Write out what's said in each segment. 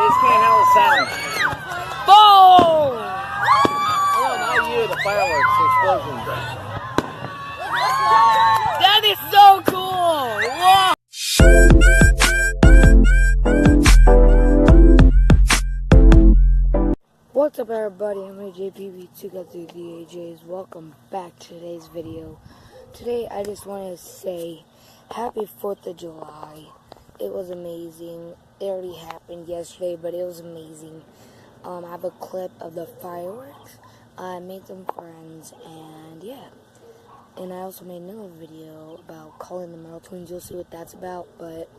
just can't handle the sound. Boom! Oh, not you, the fireworks, the explosions. That is so cool! Whoa! What's up, everybody? I'm JPB2 got the DAJs. Welcome back to today's video. Today I just want to say happy 4th of July. It was amazing. It already happened yesterday, but it was amazing. I have a clip of the fireworks. I made some friends, and yeah. And I also made another video about calling the Merrell twins. You'll see what that's about, but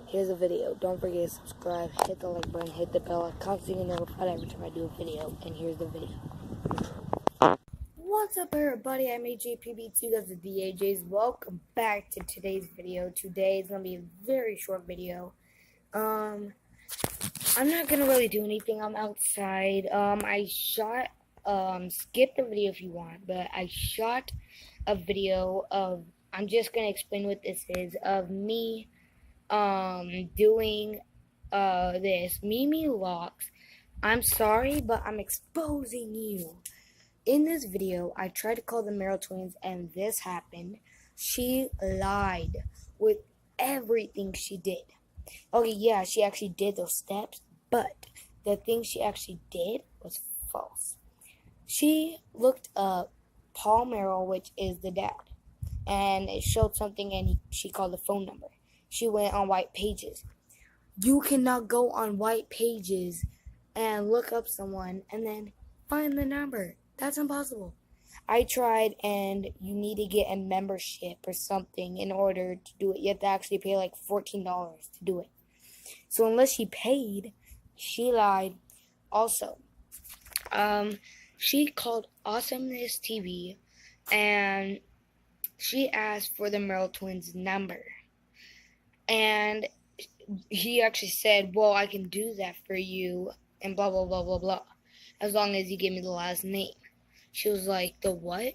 here's the video. Don't forget to subscribe, hit the like button, hit the bell icon so you get notified every time I do a video. And here's the video. What's up, everybody? I'm JPB2, that's the DAJs. Welcome back to today's video. Today is gonna be a very short video. I'm not gonna really do anything. I'm outside. I shot. Skip the video if you want, but I shot a video of. I'm just gonna explain what this is of me. Doing this Mimi Locks. I'm sorry, but I'm exposing you. In this video, I tried to call the Merrell twins, and this happened. She lied with everything she did. Okay, yeah, she actually did those steps, but the thing she actually did was false. She looked up Paul Merrell, which is the dad, and it showed something, and she called the phone number. She went on White Pages. You cannot go on White Pages and look up someone and then find the number. That's impossible. I tried, and you need to get a membership or something in order to do it. You have to actually pay like $14 to do it. So unless she paid, she lied. Also, she called Awesomeness TV, and she asked for the Merrell twins' number. And he actually said, well, I can do that for you, and blah, blah, blah, blah, blah, as long as you give me the last name. She was like, the what?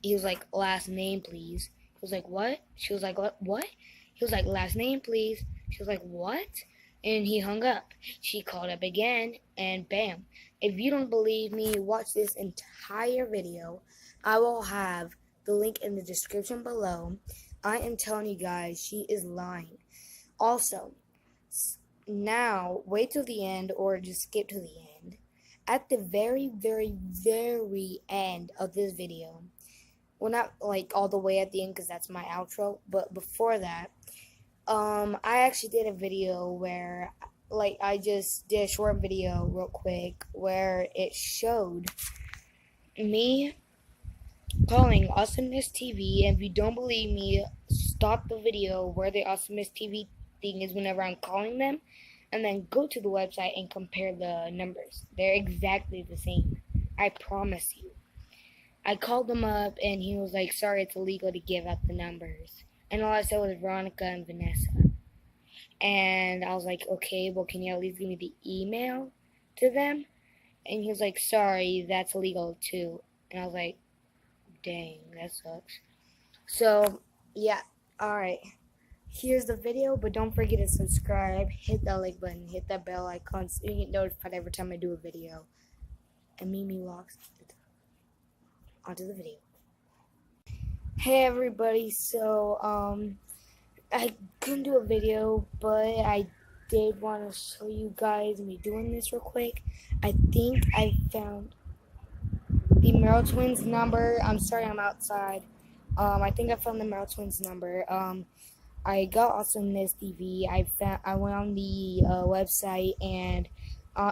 He was like, last name, please. He was like, what? She was like, what? He was like, last name, please. She was like, what? And he hung up. She called up again, and bam. If you don't believe me, watch this entire video. I will have the link in the description below. I am telling you guys, she is lying. Also, now, wait till the end or just skip to the end. At the very, very, very end of this video, well, not like all the way at the end because that's my outro, but before that, I actually did a video where, like, I just did a short video real quick where it showed me calling Awesomeness TV, and if you don't believe me, stop the video where the Awesomeness TV thing is whenever I'm calling them, and then go to the website and compare the numbers. They're exactly the same. I promise you. I called them up, and he was like, sorry, it's illegal to give out the numbers. And all I said was Veronica and Vanessa. And I was like, okay, well, can you at least give me the email to them? And he was like, sorry, that's illegal too. And I was like, dang, that sucks. So, yeah, alright. Here's the video, but don't forget to subscribe, hit that like button, hit that bell icon so you get notified every time I do a video. And Mimi walks onto the video. Hey everybody, so I couldn't do a video, but I did want to show you guys me doing this real quick. I think I found the Merrell twins number. I'm sorry, I'm outside. I think I found the Merrell twins number. I got Awesomeness TV. I went on the website, and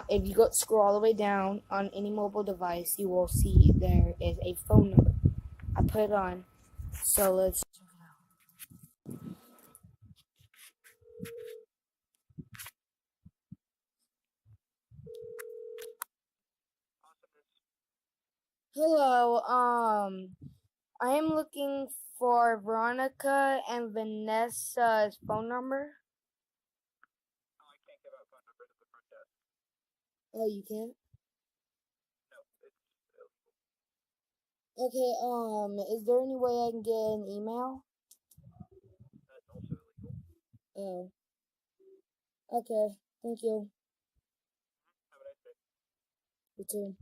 if you scroll all the way down on any mobile device, you will see there is a phone number. I put it on, so let's check it out. Hello, I am looking for Veronica and Vanessa's phone number. I can't give out phone numbers at the front desk. Oh, you can't? No, it's illegal. Okay, is there any way I can get an email? That's also illegal. Oh. Okay, thank you. You too.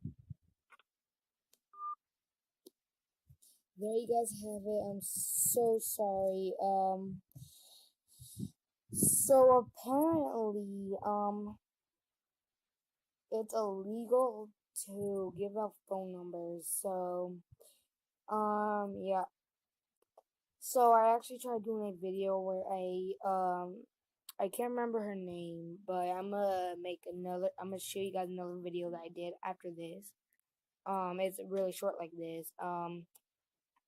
There you guys have it. I'm so sorry. So apparently, it's illegal to give out phone numbers. So, yeah. So I actually tried doing a video where I can't remember her name, but I'm gonna show you guys another video that I did after this. It's really short like this.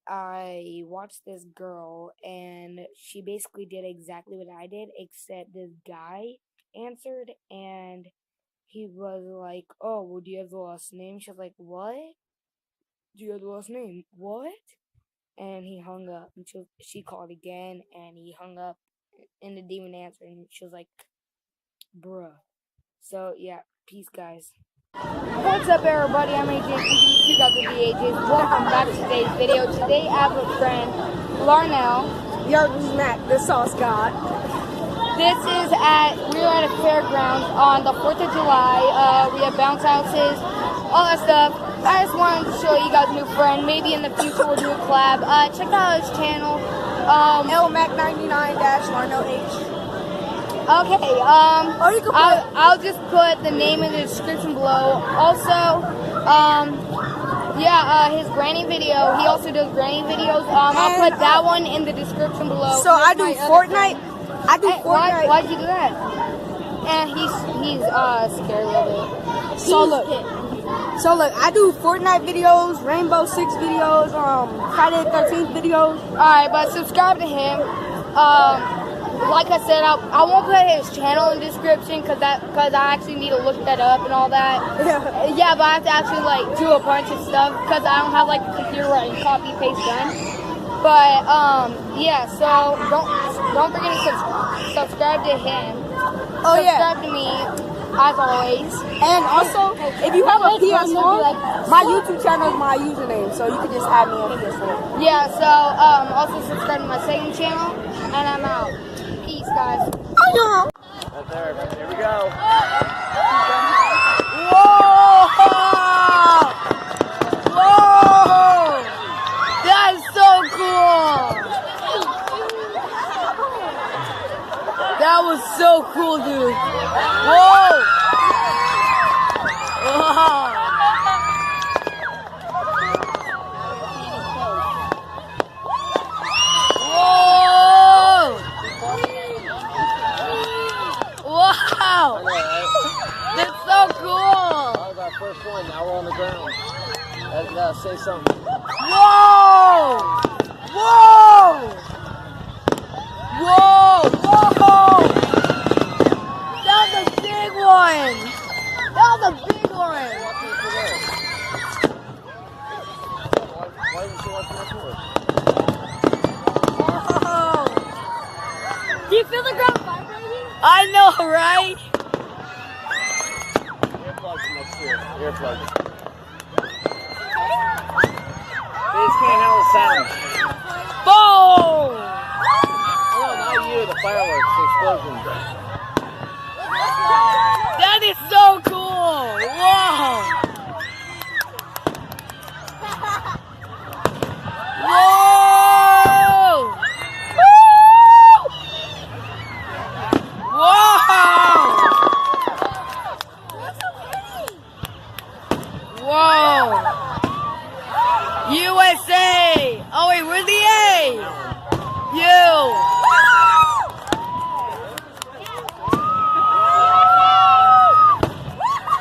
I watched this girl and she basically did exactly what I did, except this guy answered and he was like, "Oh, well, do you have the last name?" She was like, "What? Do you have the last name? What?" And he hung up. And she called again, and he hung up, and the demon answered, and she was like, "Bruh." So yeah, peace, guys. What's up, everybody? I'm AJ. You got the VHs. Welcome back to today's video. Today I have a friend, Larnell. Yo, this is Mac, the sauce god. We're at a fairgrounds on the 4th of July. We have bounce houses, all that stuff. I just wanted to show you guys a new friend. Maybe in the future we'll do a collab. Check out his channel. LMac99-Larnell H. Okay, Or you can I'll just put the name in the description below. Also, his granny video. He also does granny videos. I'll put that one in the description below. So I do Fortnite. Fortnite. Why'd you do that? And he's scared a little bit. So look, I do Fortnite videos, Rainbow Six videos, Friday the 13th videos. Alright, but subscribe to him. Like I said, I won't put his channel in the description because I actually need to look that up and all that. Yeah, but I have to actually like do a bunch of stuff because I don't have like a computer where I can copy paste done. But yeah, so don't forget to subscribe to him. Oh yeah. Subscribe to me as always. And also, if you have a PS4, my YouTube channel is my username, so you can just add me on PS4. Yeah, so also subscribe to my second channel, and I'm out. Peace, guys. Right there. Here we go. Whoa! Whoa! That is so cool! That was so cool, dude. Whoa! Wow! Wow! I know, right? That's so cool! That was our first one. Now we're on the ground. Let's say something. Whoa! Whoa! Whoa! Whoa! That was a big one! That was a big one! Why didn't you watch my tour? Whoa! Do you feel the ground vibrating? I know, right? Earplugs next year. Earplugs. They just can't handle the sound. Boom! Oh, not you, the fireworks, the explosions. That is so cool! Whoa! Whoa! Whoa! Whoa! USA! Oh wait, where's the A? You!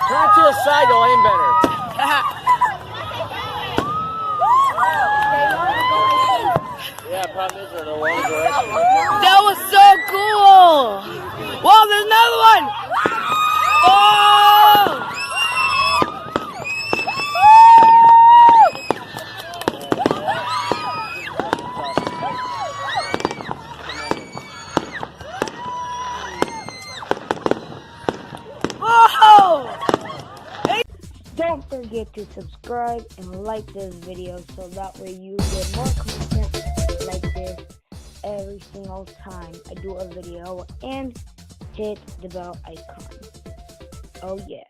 Turn to the side, you'll aim better. Yeah, problem is they're the wrong direction. That was so cool! Whoa, there's another one! Oh! Whoa! Don't forget to subscribe and like this video so that way you get more content like this every single time I do a video, and hit the bell icon. Oh yeah.